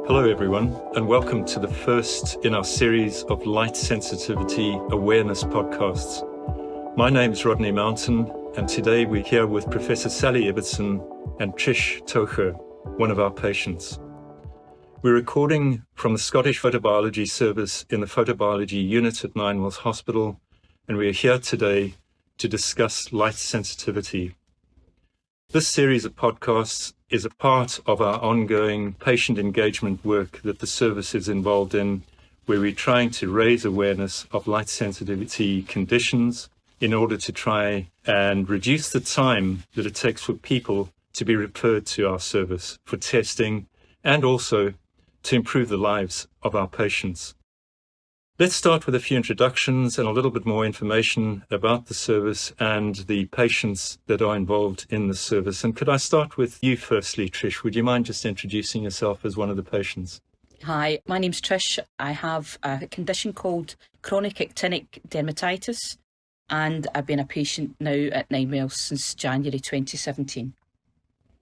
Hello everyone, and welcome to the first in our series of light sensitivity awareness podcasts. My name is Rodney Mountain, and today we're here with Professor Sally Ibbotson and Trish, one of our patients. We're recording from the Scottish Photobiology Service in the Photobiology unit at Ninewells Hospital, and we are here today to discuss light sensitivity. This series of podcasts is a part of our ongoing patient engagement work that the service is involved in, where we're trying to raise awareness of light sensitivity conditions in order to try and reduce the time that it takes for people to be referred to our service for testing and also to improve the lives of our patients. Let's start with a few introductions and a little bit more information about the service and the patients that are involved in the service. And could I start with you firstly, Trish? Would you mind just introducing yourself as one of the patients? Hi, my name's Trish. I have a condition called Chronic Actinic Dermatitis, and I've been a patient now at Ninewells since January 2017.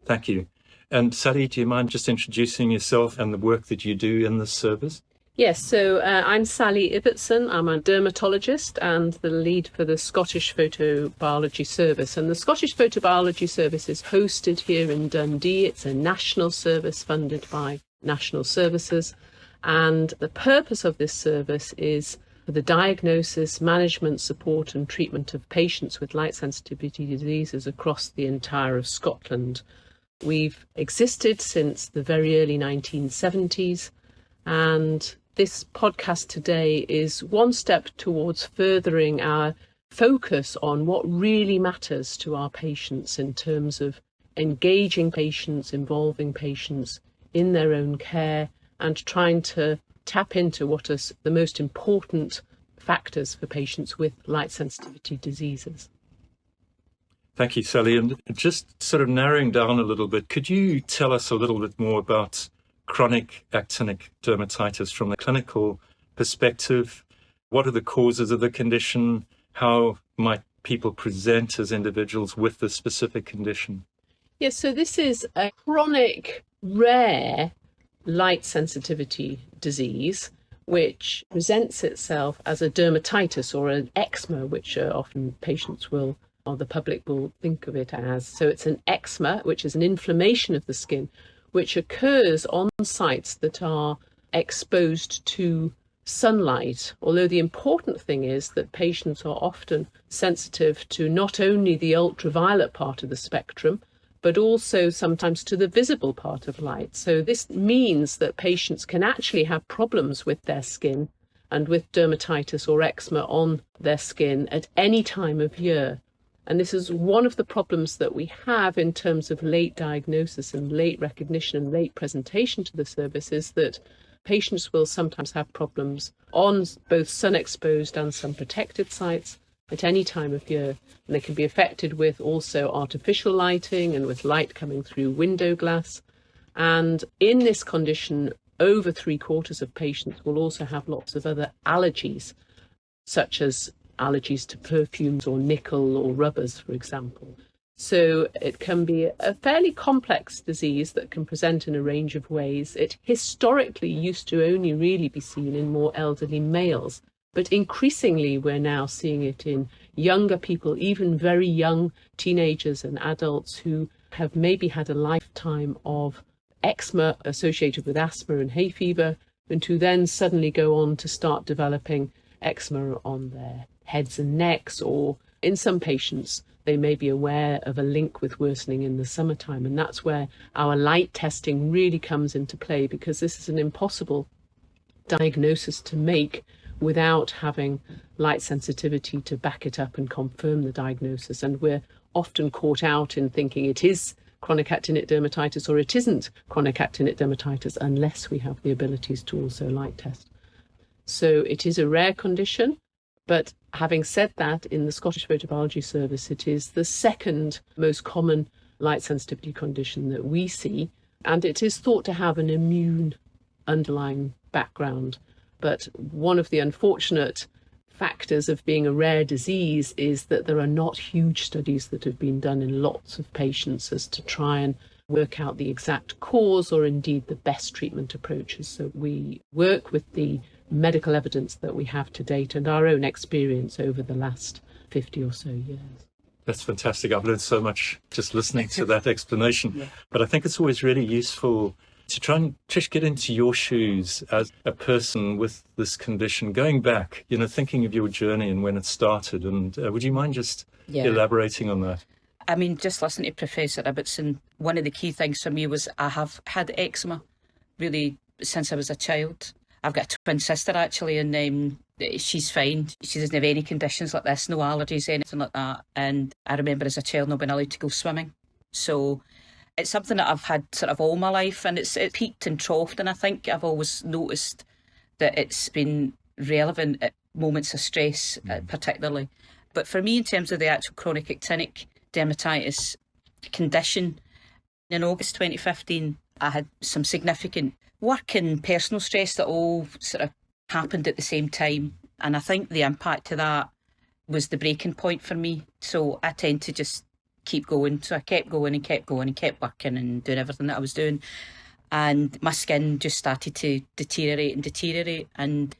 Thank you. And Sally, do you mind just introducing yourself and the work that you do in this service? Yes, so I'm Sally Ibbotson. I'm a dermatologist and the lead for the Scottish Photobiology Service. And the Scottish Photobiology Service is hosted here in Dundee. It's a national service funded by National Services. And the purpose of this service is for the diagnosis, management, support and treatment of patients with light sensitivity diseases across the entire of Scotland. We've existed since the very early 1970s, and this podcast today is one step towards furthering our focus on what really matters to our patients in terms of engaging patients, involving patients in their own care, and trying to tap into what is the most important factors for patients with light sensitivity diseases. Thank you, Sally. And just sort of narrowing down a little bit, could you tell us a little bit more about chronic actinic dermatitis from a clinical perspective? What are the causes of the condition? How might people present as individuals with this specific condition? Yes, so this is a chronic, rare light sensitivity disease which presents itself as a dermatitis or an eczema, which often patients will, or the public will think of it as. So it's an eczema, which is an inflammation of the skin, which occurs on sites that are exposed to sunlight. Although the important thing is that patients are often sensitive to not only the ultraviolet part of the spectrum, but also sometimes to the visible part of light. So this means that patients can actually have problems with their skin and with dermatitis or eczema on their skin at any time of year. And this is one of the problems that we have in terms of late diagnosis and late recognition and late presentation to the service, is that patients will sometimes have problems on both sun-exposed and sun-protected sites at any time of year. And they can be affected with also artificial lighting and with light coming through window glass. And in this condition, over 3/4 of patients will also have lots of other allergies, such as allergies to perfumes or nickel or rubbers, for example. So it can be a fairly complex disease that can present in a range of ways. It historically used to only really be seen in more elderly males, but increasingly we're now seeing it in younger people, even very young teenagers and adults who have maybe had a lifetime of eczema associated with asthma and hay fever, and who then suddenly go on to start developing eczema on their heads and necks, or in some patients they may be aware of a link with worsening in the summertime. And that's where our light testing really comes into play, because this is an impossible diagnosis to make without having light sensitivity to back it up and confirm the diagnosis. And we're often caught out in thinking it is chronic actinic dermatitis or it isn't chronic actinic dermatitis unless we have the abilities to also light test. So it is a rare condition. But having said that, in the Scottish Photobiology Service, it is the second most common light sensitivity condition that we see, and it is thought to have an immune underlying background. But one of the unfortunate factors of being a rare disease is that there are not huge studies that have been done in lots of patients as to try and work out the exact cause or indeed the best treatment approaches. So we work with the medical evidence that we have to date and our own experience over the last 50 or so years. That's fantastic. I've learned so much just listening to that explanation. Yeah. But I think it's always really useful to try and, Trish, get into your shoes as a person with this condition, going back, thinking of your journey and when it started. And would you mind just elaborating on that? I mean, just listening to Professor Ibbotson, one of the key things for me was I have had eczema really since I was a child. I've got a twin sister actually, and she's fine. She doesn't have any conditions like this, no allergies, anything like that. And I remember as a child not being allowed to go swimming. So it's something that I've had sort of all my life, and it peaked and troughed, and I think I've always noticed that it's been relevant at moments of stress, particularly. But for me, in terms of the actual chronic actinic dermatitis condition, in August 2015, I had some significant work and personal stress that all sort of happened at the same time. And I think the impact of that was the breaking point for me. So I tend to just keep going. So I kept going and kept going and kept working and doing everything that I was doing. And my skin just started to deteriorate. And,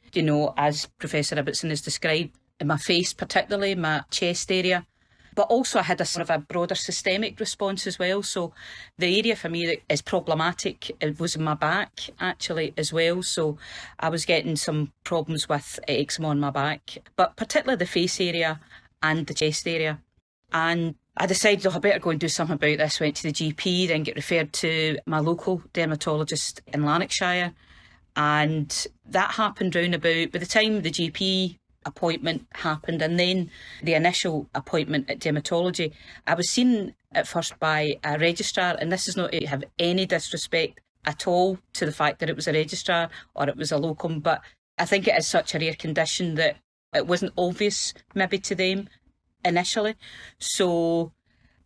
as Professor Ibbotson has described, in my face, particularly my chest area, but also I had a sort of a broader systemic response as well. So the area for me that is problematic, it was in my back actually as well. So I was getting some problems with eczema on my back, but particularly the face area and the chest area. And I decided, I better go and do something about this. Went to the GP, then get referred to my local dermatologist in Lanarkshire. And that happened round about, by the time the GP appointment happened and then the initial appointment at dermatology, I was seen at first by a registrar, and this is not to have any disrespect at all to the fact that it was a registrar or it was a locum, but I think it is such a rare condition that it wasn't obvious maybe to them initially. So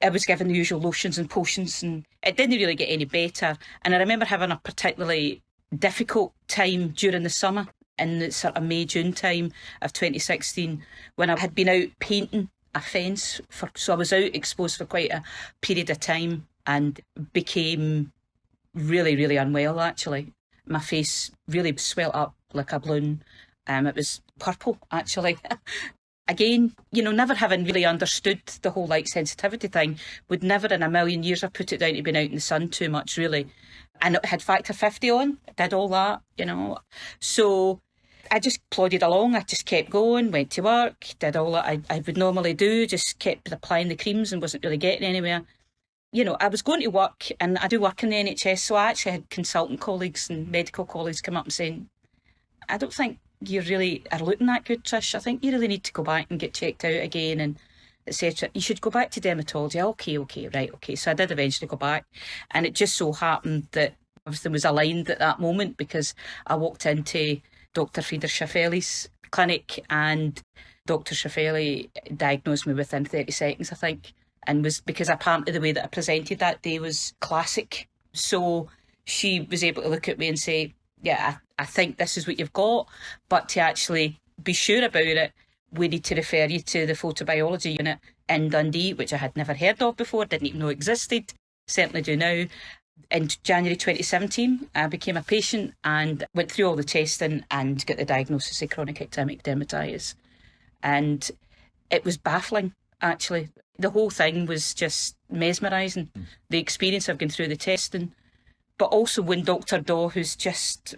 I was given the usual lotions and potions, and it didn't really get any better. And I remember having a particularly difficult time during the summer, in the sort of May, June time of 2016, when I had been out painting a fence. So I was out exposed for quite a period of time and became really, really unwell, actually. My face really swelled up like a balloon. It was purple, actually. Again, never having really understood the whole light sensitivity thing, would never in a million years have put it down to being out in the sun too much, really. And it had factor 50 on, did all that, So I just plodded along. I just kept going, went to work, did all that I would normally do, just kept applying the creams and wasn't really getting anywhere. I was going to work, and I do work in the NHS, so I actually had consultant colleagues and medical colleagues come up and saying, I don't think you really are looking that good, Trish. I think you really need to go back and get checked out again, and etc. You should go back to dermatology. Okay. So I did eventually go back, and it just so happened that everything was aligned at that moment, because I walked into Dr. Frieder Schaffelli's clinic, and Dr. Schaffelli diagnosed me within 30 seconds, I think, and was because apparently the way that I presented that day was classic. So she was able to look at me and say, yeah, I think this is what you've got, but to actually be sure about it, we need to refer you to the photobiology unit in Dundee, which I had never heard of before, didn't even know existed, certainly do now. In January 2017, I became a patient and went through all the testing and got the diagnosis of chronic actinic dermatitis. And it was baffling, actually. The whole thing was just mesmerising. The experience of going through the testing, but also when Dr. Daw, who's just,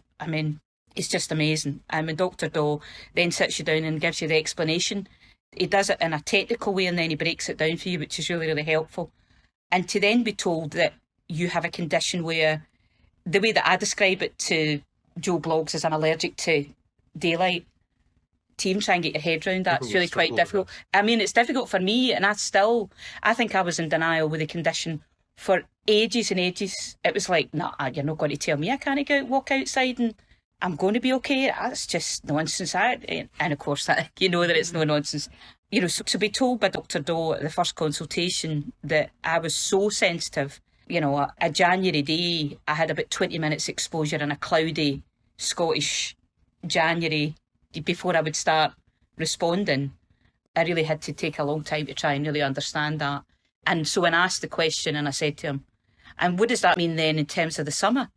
he's just amazing. When Dr. Daw then sits you down and gives you the explanation, he does it in a technical way and then he breaks it down for you, which is really, really helpful. And to then be told that you have a condition where, the way that I describe it to Joe Bloggs, is I'm allergic to daylight. To even try and get your head around that's really quite difficult. It's difficult for me, and I think I was in denial with the condition for ages and ages. It was like, nah, you're not going to tell me I can't walk outside and I'm going to be okay. That's just nonsense. And of course, that it's no nonsense. So to be told by Dr. Daw at the first consultation that I was so sensitive, a January day, I had about 20 minutes exposure in a cloudy Scottish January before I would start responding. I really had to take a long time to try and really understand that. And so when I asked the question and I said to him, And what does that mean then in terms of the summer?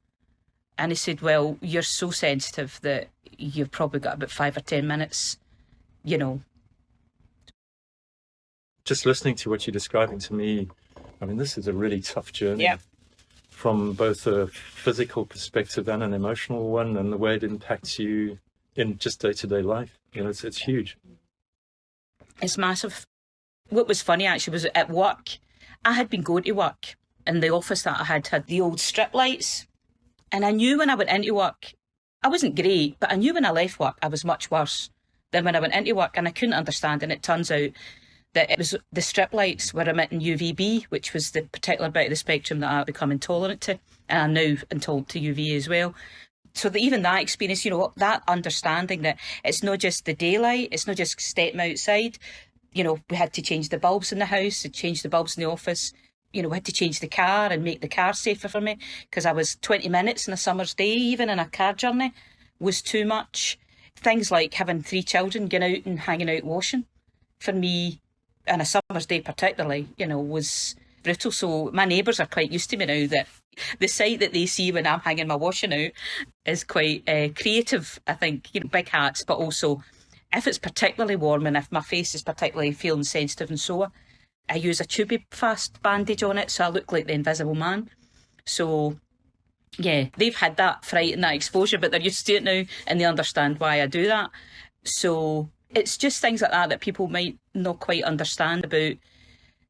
And he said, well, you're so sensitive that you've probably got about 5 or 10 minutes, you know. Just listening to what you're describing to me, I mean, this is a really tough journey. Yeah. From both a physical perspective and an emotional one, and the way it impacts you in just day-to-day life. You know, it's huge. It's massive. What was funny actually was at work, I had been going to work in the office that I had the old strip lights. And I knew when I went into work, I wasn't great, but I knew when I left work, I was much worse than when I went into work. And I couldn't understand. And it turns out that it was the strip lights were emitting UVB, which was the particular bit of the spectrum that I've become intolerant to. And I'm now intolerant to UV as well. So even that experience, you know, that understanding that it's not just the daylight, it's not just stepping outside. You know, we had to change the bulbs in the house, change the bulbs in the office. You know, we had to change the car and make the car safer for me because I was 20 minutes in a summer's day, even in a car journey, was too much. Things like having 3 children, going out and hanging out washing, for me, in a summer's day particularly, you know, was brutal. So my neighbours are quite used to me now that the sight that they see when I'm hanging my washing out is quite creative, I think. You know, big hats, but also if it's particularly warm and if my face is particularly feeling sensitive and sore, I use a Tubifast bandage on it so I look like the Invisible Man. So, yeah, they've had that fright and that exposure, but they're used to it now and they understand why I do that. So it's just things like that that people might not quite understand about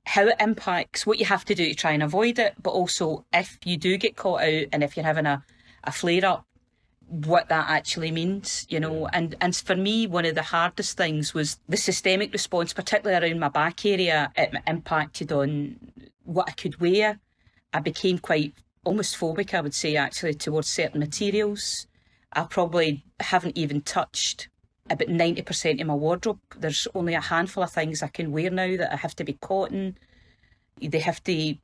how it impacts, what you have to do to try and avoid it, but also if you do get caught out and if you're having a flare-up, what that actually means, you know. And for me, one of the hardest things was the systemic response, particularly around my back area. It impacted on what I could wear. I became quite almost phobic, I would say, actually, towards certain materials. I probably haven't even touched about 90% of my wardrobe. There's only a handful of things I can wear now that I have to be cotton. They have to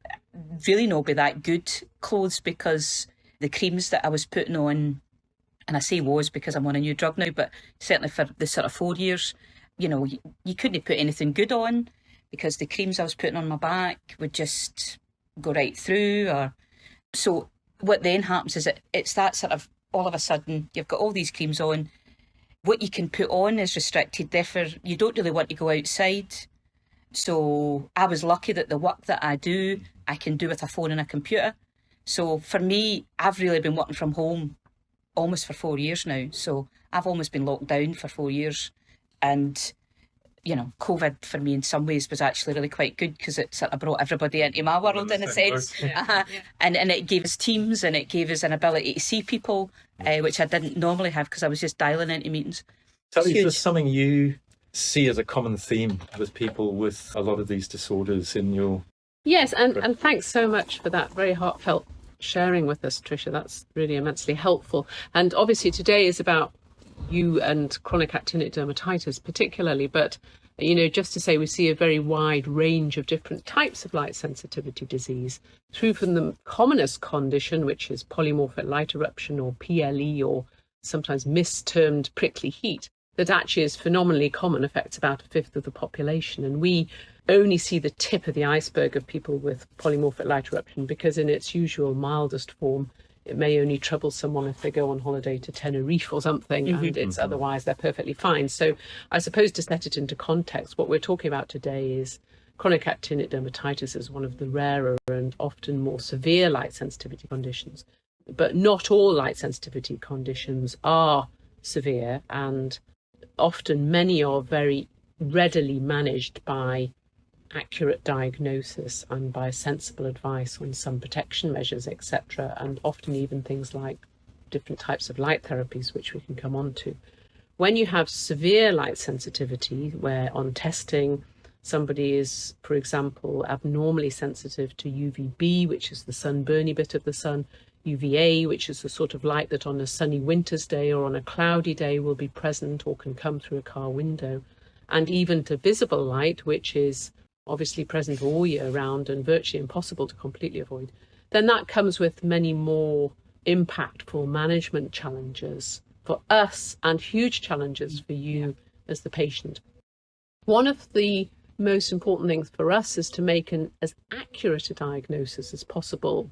really not be that good clothes because the creams that I was putting on, and I say was because I'm on a new drug now, but certainly for the sort of 4 years, you know, you couldn't put anything good on because the creams I was putting on my back would just go right through. So what then happens is it's that sort of, all of a sudden, you've got all these creams on. What you can put on is restricted. Therefore, you don't really want to go outside. So I was lucky that the work that I do, I can do with a phone and a computer. So for me, I've really been working from home almost for 4 years now. So I've almost been locked down for 4 years. And, you know, COVID for me in some ways was actually really quite good because it sort of brought everybody into my world in a sense. And it gave us Teams and it gave us an ability to see people, which I didn't normally have because I was just dialing into meetings. Sally, is this something you see as a common theme with people with a lot of these disorders in your... Yes, and thanks so much for that very heartfelt sharing with us, Tricia. That's really immensely helpful. And obviously today is about you and chronic actinic dermatitis particularly, but you know, just to say we see a very wide range of different types of light sensitivity disease, through from the commonest condition, which is polymorphic light eruption or PLE, or sometimes mistermed prickly heat, that actually is phenomenally common, affects about 1/5 of the population. And we only see the tip of the iceberg of people with polymorphic light eruption because in its usual mildest form, it may only trouble someone if they go on holiday to Tenerife or something, and it's otherwise they're perfectly fine. So I suppose to set it into context, what we're talking about today is chronic actinic dermatitis is one of the rarer and often more severe light sensitivity conditions. But not all light sensitivity conditions are severe, and often many are very readily managed by accurate diagnosis and by sensible advice on some protection measures, etc., and often even things like different types of light therapies, which we can come on to. When you have severe light sensitivity, where on testing somebody is, for example, abnormally sensitive to UVB, which is the sunburny bit of the sun, UVA, which is the sort of light that on a sunny winter's day or on a cloudy day will be present or can come through a car window, and even to visible light, which is obviously present all year round and virtually impossible to completely avoid, then that comes with many more impactful management challenges for us and huge challenges for you as the patient. One of the most important things for us is to make as accurate a diagnosis as possible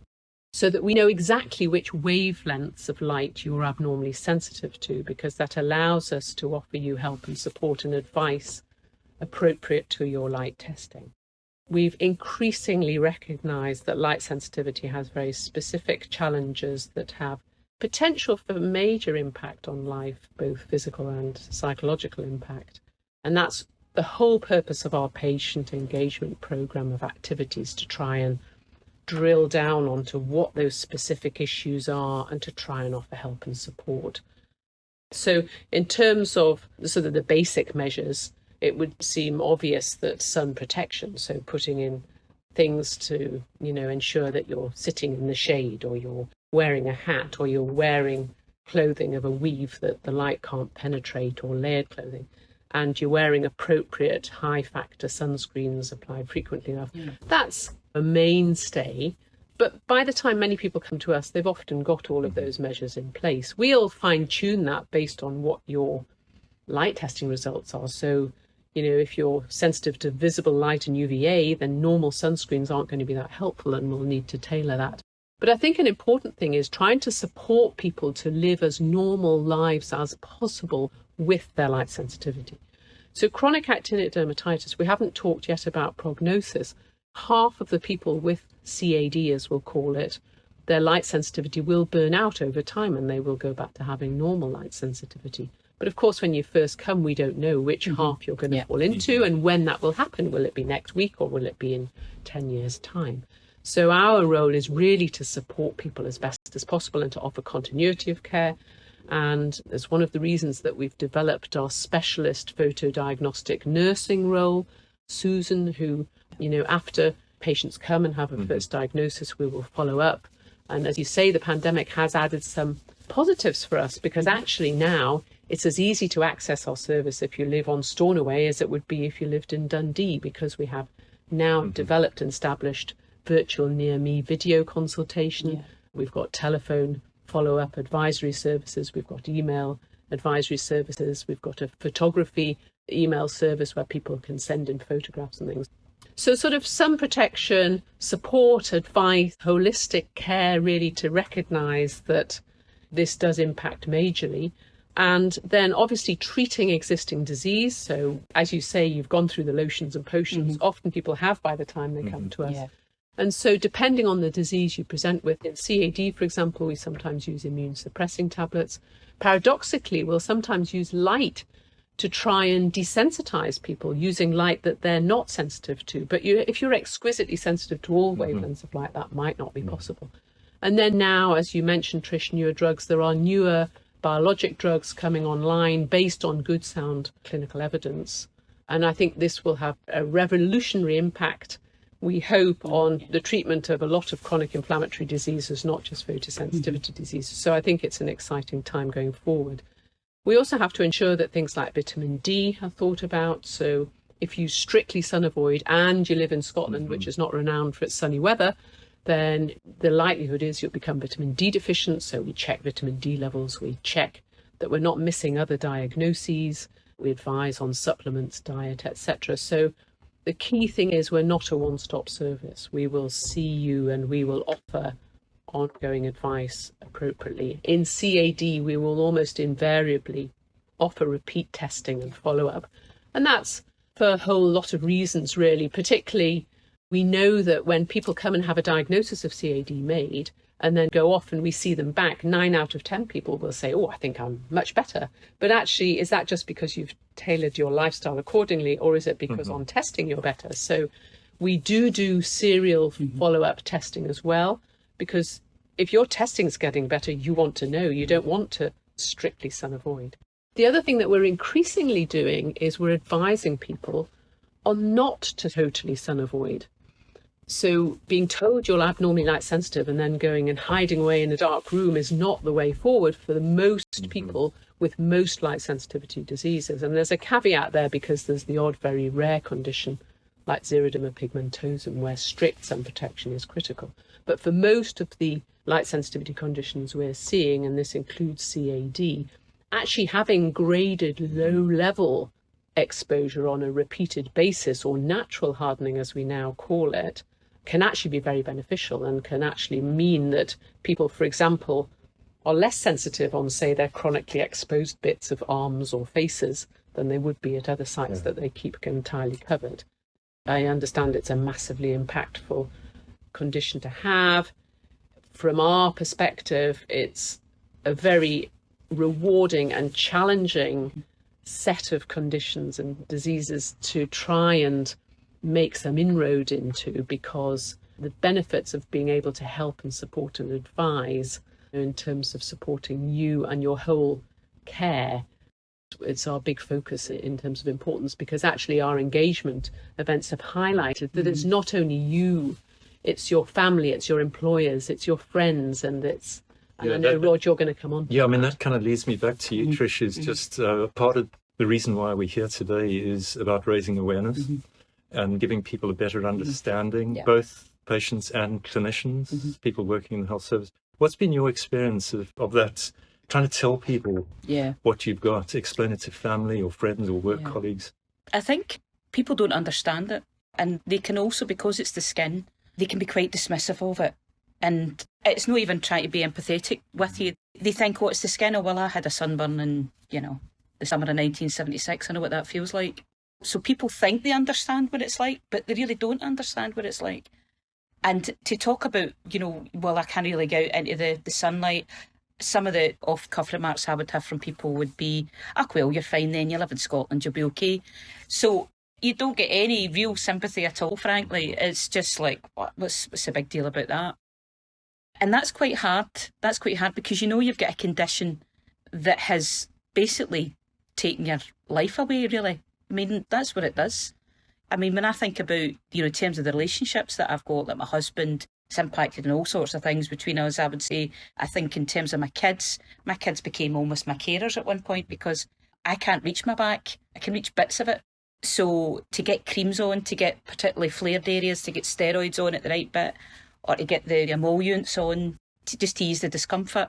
so that we know exactly which wavelengths of light you're abnormally sensitive to, because that allows us to offer you help and support and advice appropriate to your light testing. We've increasingly recognised that light sensitivity has very specific challenges that have potential for major impact on life, both physical and psychological impact. And that's the whole purpose of our patient engagement programme of activities, to try and drill down onto what those specific issues are and to try and offer help and support. So in terms of sort of the basic measures, it would seem obvious that sun protection, so putting in things to, ensure that you're sitting in the shade, or you're wearing a hat, or you're wearing clothing of a weave that the light can't penetrate, or layered clothing, and you're wearing appropriate high factor sunscreens applied frequently enough. That's a mainstay. But by the time many people come to us, they've often got all of those measures in place. We'll fine tune that based on what your light testing results are. So, if you're sensitive to visible light and UVA, then normal sunscreens aren't going to be that helpful, and we'll need to tailor that. But I think an important thing is trying to support people to live as normal lives as possible with their light sensitivity. So chronic actinic dermatitis, we haven't talked yet about prognosis. Half of the people with CAD, as we'll call it, their light sensitivity will burn out over time, and they will go back to having normal light sensitivity. But of course, when you first come, we don't know which half you're going to fall into and when that will happen. Will it be next week, or will it be in 10 years' time? So our role is really to support people as best as possible and to offer continuity of care. And it's one of the reasons that we've developed our specialist photodiagnostic nursing role, Susan, who, after patients come and have a first diagnosis, we will follow up. And as you say, the pandemic has added some positives for us, because actually now it's as easy to access our service if you live on Stornoway as it would be if you lived in Dundee, because we have now developed and established virtual near-me video consultation. Yeah. We've got telephone follow-up advisory services. We've got email advisory services. We've got a photography email service where people can send in photographs and things. So sort of sun protection, support, advice, holistic care, really to recognise that this does impact majorly. And then obviously treating existing disease. So as you say, you've gone through the lotions and potions. Often people have by the time they come to us. Yeah. And so depending on the disease you present with, in CAD, for example, we sometimes use immune suppressing tablets. Paradoxically, we'll sometimes use light to try and desensitize people, using light that they're not sensitive to. But if you're exquisitely sensitive to all wavelengths of light, that might not be possible. And then now, as you mentioned, Trish, newer drugs, there are newer biologic drugs coming online based on good sound clinical evidence. And I think this will have a revolutionary impact, we hope, on the treatment of a lot of chronic inflammatory diseases, not just photosensitivity diseases. So I think it's an exciting time going forward. We also have to ensure that things like vitamin D are thought about. So if you strictly sun avoid and you live in Scotland, which is not renowned for its sunny weather, then the likelihood is you'll become vitamin D deficient. So we check vitamin D levels, we check that we're not missing other diagnoses, we advise on supplements, diet, etc. So the key thing is we're not a one-stop service. We will see you and we will offer ongoing advice appropriately. In CAD, we will almost invariably offer repeat testing and follow-up. And that's for a whole lot of reasons, really. Particularly, we know that when people come and have a diagnosis of CAD made and then go off and we see them back, 9 out of 10 people will say, oh, I think I'm much better. But actually, is that just because you've tailored your lifestyle accordingly, or is it because on testing you're better? So we do serial follow-up testing as well, because if your testing is getting better, you want to know. You don't want to strictly sun avoid. The other thing that we're increasingly doing is we're advising people on not to totally sun avoid. So being told you're abnormally light sensitive and then going and hiding away in a dark room is not the way forward for the most people with most light sensitivity diseases. And there's a caveat there, because there's the odd very rare condition like xeroderma pigmentosum where strict sun protection is critical. But for most of the light sensitivity conditions we're seeing, and this includes CAD, actually having graded low-level exposure on a repeated basis, or natural hardening as we now call it, can actually be very beneficial and can actually mean that people, for example, are less sensitive on, say, their chronically exposed bits of arms or faces than they would be at other sites that they keep entirely covered. I understand it's a massively impactful condition to have. From our perspective, it's a very rewarding and challenging set of conditions and diseases to try and make some inroad into, because the benefits of being able to help and support and advise in terms of supporting you and your whole care, it's our big focus in terms of importance, because actually our engagement events have highlighted that it's not only you, it's your family, it's your employers, it's your friends, and it's, and I know, Rod, you're going to come on. Yeah, I mean, that kind of leads me back to you, Trish, is just part of the reason why we're here today is about raising awareness and giving people a better understanding, both patients and clinicians, people working in the health service. What's been your experience of that, trying to tell people what you've got, explain it to family or friends or work colleagues? I think people don't understand it, and they can also, because it's the skin, they can be quite dismissive of it. And it's not even trying to be empathetic with you. They think, oh, it's the skin. Oh, well, I had a sunburn in, the summer of 1976. I know what that feels like. So people think they understand what it's like, but they really don't understand what it's like. And to talk about, well, I can't really go out into the sunlight. Some of the off-cuff remarks I would have from people would be, well, you're fine then, you live in Scotland, you'll be okay. So you don't get any real sympathy at all, frankly. It's just like, what's the big deal about that? And that's quite hard. That's quite hard because you've got a condition that has basically taken your life away, really. I mean, that's what it does. I mean, when I think about, in terms of the relationships that I've got, like my husband, it's impacted in all sorts of things between us, I would say. I think in terms of my kids became almost my carers at one point because I can't reach my back. I can reach bits of it. So to get creams on, to get particularly flared areas, to get steroids on at the right bit, or to get the emollients on, to ease the discomfort,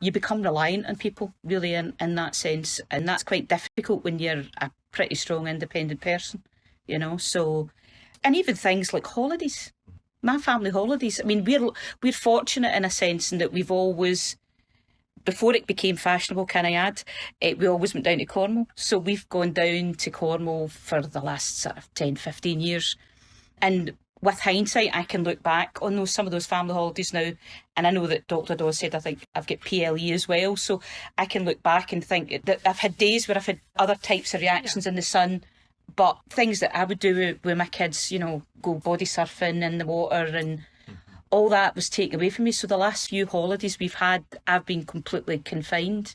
you become reliant on people, really, in that sense. And that's quite difficult when you're a pretty strong, independent person, So, and even things like holidays, my family holidays. I mean, we're fortunate in a sense in that we've always, before it became fashionable, can I add, we always went down to Cornwall. So we've gone down to Cornwall for the last sort of 10, 15 years. And with hindsight, I can look back on some of those family holidays now. And I know that Dr. Dawes said, I think I've got PLE as well. So I can look back and think that I've had days where I've had other types of reactions in the sun, but things that I would do with my kids, go body surfing in the water, and all that was taken away from me. So the last few holidays we've had, I've been completely confined.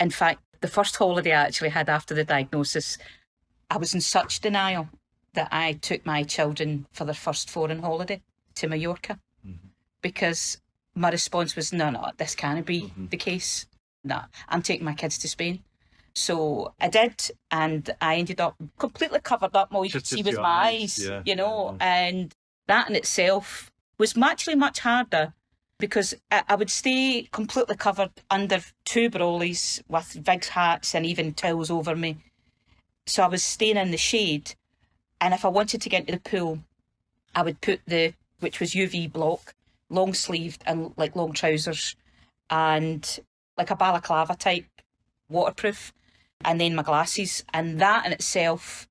In fact, the first holiday I actually had after the diagnosis, I was in such denial that I took my children for their first foreign holiday to Mallorca, because my response was, no, this can't be the case. No, I'm taking my kids to Spain. So I did, and I ended up completely covered up. All you could see was my eyes, and that in itself was actually much harder, because I would stay completely covered under two brollies with big hats and even towels over me. So I was staying in the shade. And if I wanted to get into the pool, I would put which was UV block, long sleeved and like long trousers, and like a balaclava type, waterproof, and then my glasses. And that in itself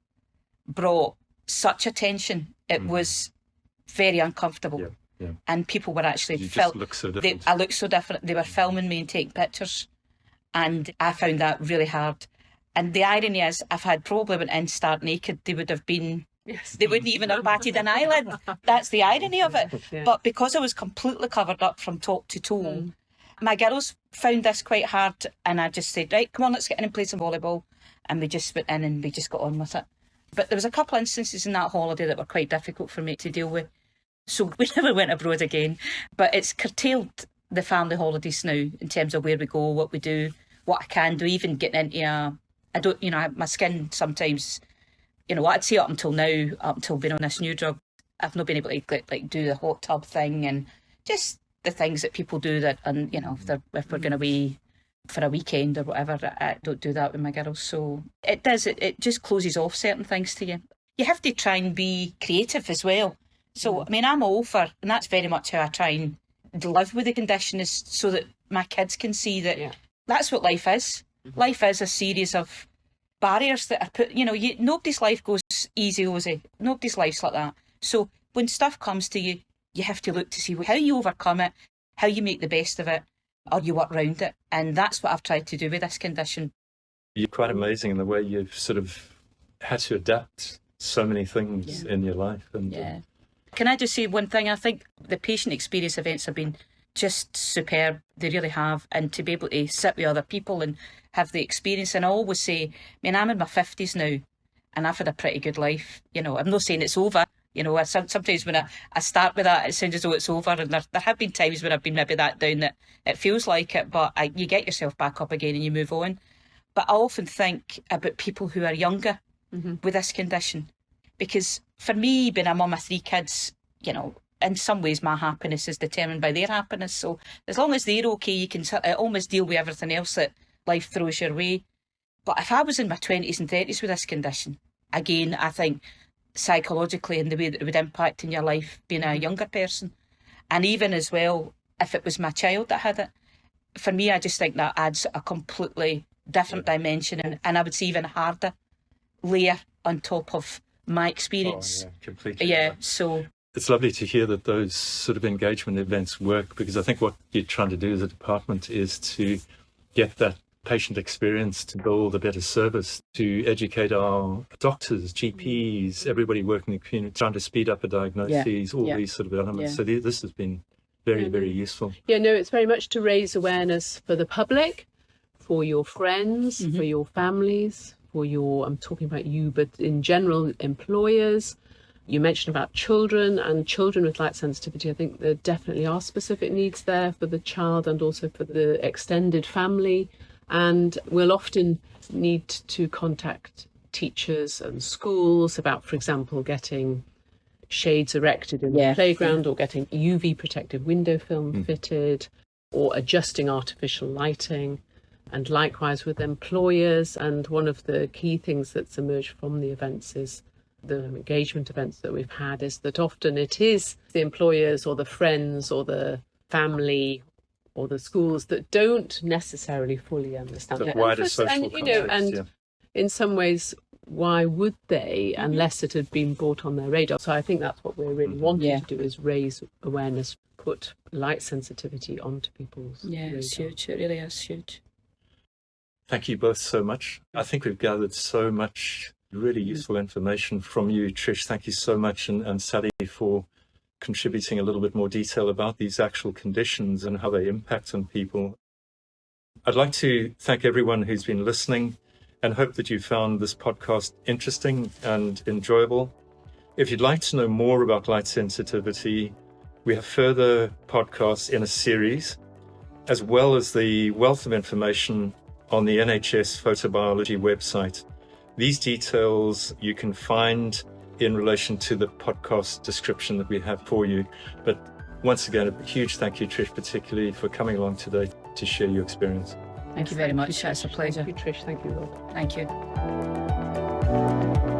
brought such attention. It was very uncomfortable. Yeah. And people were actually just look so different. I looked so different. They were filming me and taking pictures. And I found that really hard. And the irony is, I've had probably went in stark naked, they would have been, they wouldn't even have batted an eyelid. That's the irony of it. Yeah. But because I was completely covered up from top to toe, my girls found this quite hard, and I just said, right, come on, let's get in and play some volleyball. And we just went in and we just got on with it. But there was a couple of instances in that holiday that were quite difficult for me to deal with. So we never went abroad again. But it's curtailed the family holidays now in terms of where we go, what we do, what I can do, even getting into I don't, my skin sometimes, I'd say up until now, up until being on this new drug, I've not been able to like do the hot tub thing and just the things that people do that, and if we're going away for a weekend or whatever, I don't do that with my girls. So it just closes off certain things to you. You have to try and be creative as well. So, I mean, I'm all for, and that's very much how I try and live with the condition, is so that my kids can see that that's what life is. Life is a series of barriers that are put, nobody's life goes easy. Nobody's life's like that. So when stuff comes to you, you have to look to see how you overcome it, how you make the best of it, or you work around it. And that's what I've tried to do with this condition. You're quite amazing in the way you've sort of had to adapt so many things in your life. And Can I just say one thing? I think the patient experience events have been just superb. They really have. And to be able to sit with other people and have the experience. And I always say, I mean, I'm in my 50s now and I've had a pretty good life. I'm not saying it's over. Sometimes when I start with that, it sounds as though it's over. And there have been times when I've been maybe that down that it feels like it, but you get yourself back up again and you move on. But I often think about people who are younger with this condition. Because for me, being a mum of 3 kids, in some ways my happiness is determined by their happiness. So as long as they're okay, you can almost deal with everything else that life throws your way. But if I was in my 20s and 30s with this condition, again, I think psychologically and the way that it would impact in your life being a younger person, and even as well, if it was my child that had it, for me, I just think that adds a completely different dimension and I would say even a harder layer on top of my experience. Oh, yeah, completely. Yeah, so it's lovely to hear that those sort of engagement events work, because I think what you're trying to do as a department is to get that patient experience, to build a better service, to educate our doctors, GPs, everybody working in the community, trying to speed up a diagnosis, all these sort of elements. So this has been very, very useful. Yeah, no, it's very much to raise awareness for the public, for your friends, for your families, for I'm talking about you, but in general, employers. You mentioned about children and children with light sensitivity. I think there definitely are specific needs there for the child and also for the extended family. And we'll often need to contact teachers and schools about, for example, getting shades erected in the playground or getting UV protective window film fitted or adjusting artificial lighting. And likewise with employers. And one of the key things that's emerged from the events is the engagement events that we've had is that often it is the employers or the friends or the family or the schools that don't necessarily fully understand the it. wider social context, and in some ways, why would they unless it had been brought on their radar? So I think that's what we're really wanting to do, is raise awareness, put light sensitivity onto people's radar. It's huge. It really is huge. Thank you both so much. I think we've gathered so much really useful information from you, Trish. Thank you so much, and Sally, for contributing a little bit more detail about these actual conditions and how they impact on people. I'd like to thank everyone who's been listening and hope that you found this podcast interesting and enjoyable. If you'd like to know more about light sensitivity, we have further podcasts in a series, as well as the wealth of information on the NHS Photobiology website. These details you can find in relation to the podcast description that we have for you. But once again, a huge thank you, Trish, particularly for coming along today to share your experience. Thank you very much. It's a pleasure. Thank you, Trish. Thank you, Rob. Thank you.